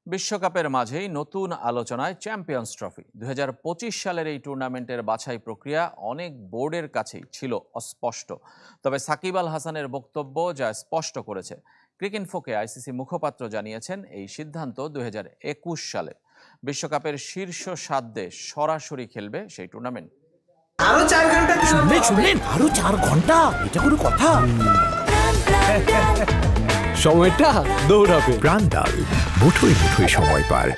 বিশ্বকাপের মাঝেই নতুন আলোচনায় চ্যাম্পিয়ন্স ট্রফি 2025 সালের এই টুর্নামেন্টের বাছাই প্রক্রিয়া অনেক বোর্ডের কাছেই ছিল অস্পষ্ট। তবে সাকিব আল হাসানের বক্তব্য যা স্পষ্ট করেছে। ক্রিকইনফোকে আইসিসি মুখপাত্র জানিয়েছেন, এই সিদ্ধান্ত 2021 সালে বিশ্বকাপের শীর্ষ 7 দেশ সরাসরি খেলবে সেই টুর্নামেন্ট। আরো 4 ঘন্টা শুনলেন আরো 4 ঘন্টা, এটা কোনো কথা? সময়টা দৌড়াবে। প্রাণদাল, মুঠোয় মুঠোয় সময় পার।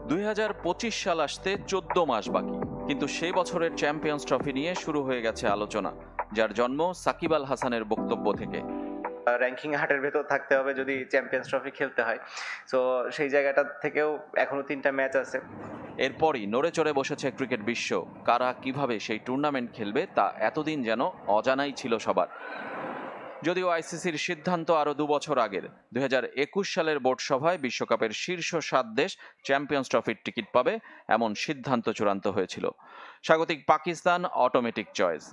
2025 সাল আসতে 14 মাস বাকি, কিন্তু সেই বছরের চ্যাম্পিয়ন্স ট্রফি নিয়ে শুরু হয়ে গেছে আলোচনা, যার জন্ম সাকিব আল হাসানের বক্তব্য থেকে। র্যাঙ্কিং হাটের ভেতর থাকতে হবে যদি চ্যাম্পিয়ন্স ট্রফি খেলতে হয়, সো সেই জায়গাটা থেকেও এখনো 3টা ম্যাচ আছে। এরপরই নড়ে চড়ে বসেছে ক্রিকেট বিশ্ব। কারা কিভাবে সেই টুর্নামেন্ট খেলবে তা এতদিন যেন অজানাই ছিল সবার। যদিও আইসিসির সিদ্ধান্ত আরও 2 বছর আগের, 2021 সালের বোর্ড সভায় বিশ্বকাপের শীর্ষ 7 দেশ চ্যাম্পিয়ন্স ট্রফির টিকিট পাবে এমন সিদ্ধান্ত চূড়ান্ত হয়েছিল। স্বাগতিক পাকিস্তান অটোমেটিক চয়েস।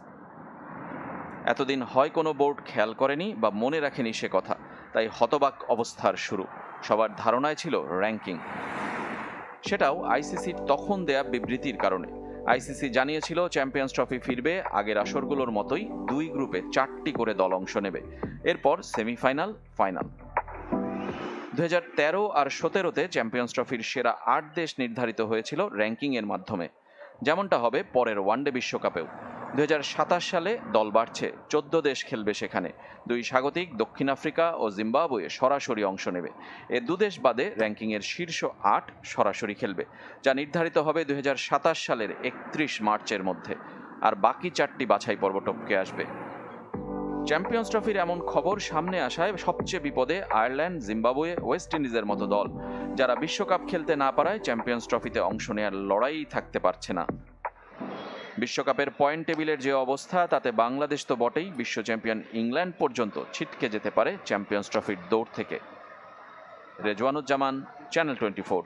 এতদিন হয় কোনো বোর্ড খেয়াল করেনি বা মনে রাখেনি সে কথা, তাই হতবাক অবস্থার শুরু। সবার ধারণায় ছিল র্যাঙ্কিং, সেটাও আইসিসির তখন দেয়া বিবৃতির কারণে। আইসিসি জানিয়েছিল চ্যাম্পিয়ন্স ট্রফি ফিরবে আগের আসরগুলোর মতোই, 2 গ্রুপে 4টি করে দল অংশ নেবে, এরপর সেমিফাইনাল, ফাইনাল। 2013 আর 2017-তে চ্যাম্পিয়ন্স ট্রফির সেরা 8 দেশ নির্ধারিত হয়েছিল র্যাঙ্কিংয়ের মাধ্যমে, যেমনটা হবে পরের ওয়ানডে বিশ্বকাপেও। 2027 সালে দল বাড়ছে, 14 দেশ খেলবে সেখানে। 2 স্বাগতিক দক্ষিণ আফ্রিকা ও জিম্বাবুয়ে সরাসরি অংশ নেবে। এ 2 দেশ বাদে র্যাঙ্কিংয়ের শীর্ষ 8 সরাসরি খেলবে, যা নির্ধারিত হবে 2027 সালের 31 মার্চের মধ্যে। আর বাকি 4টি বাছাই পর্ব টপকে আসবে। চ্যাম্পিয়ন্স ট্রফির এমন খবর সামনে আসায় সবচেয়ে বিপদে আয়ারল্যান্ড, জিম্বাবুয়ে, ওয়েস্ট ইন্ডিজের মতো দল, যারা বিশ্বকাপ খেলতে না পারায় চ্যাম্পিয়ন্স ট্রফিতে অংশ নেওয়ার লড়াই থাকতে পারছে না। বিশ্বকাপের পয়েন্ট টেবিলের যে অবস্থা, তাতে বাংলাদেশ তো বটেই, বিশ্ব চ্যাম্পিয়ন ইংল্যান্ড পর্যন্ত ছিটকে যেতে পারে চ্যাম্পিয়ন্স ট্রফির দৌড় থেকে। রেজওয়ানুজ্জামান, চ্যানেল 24।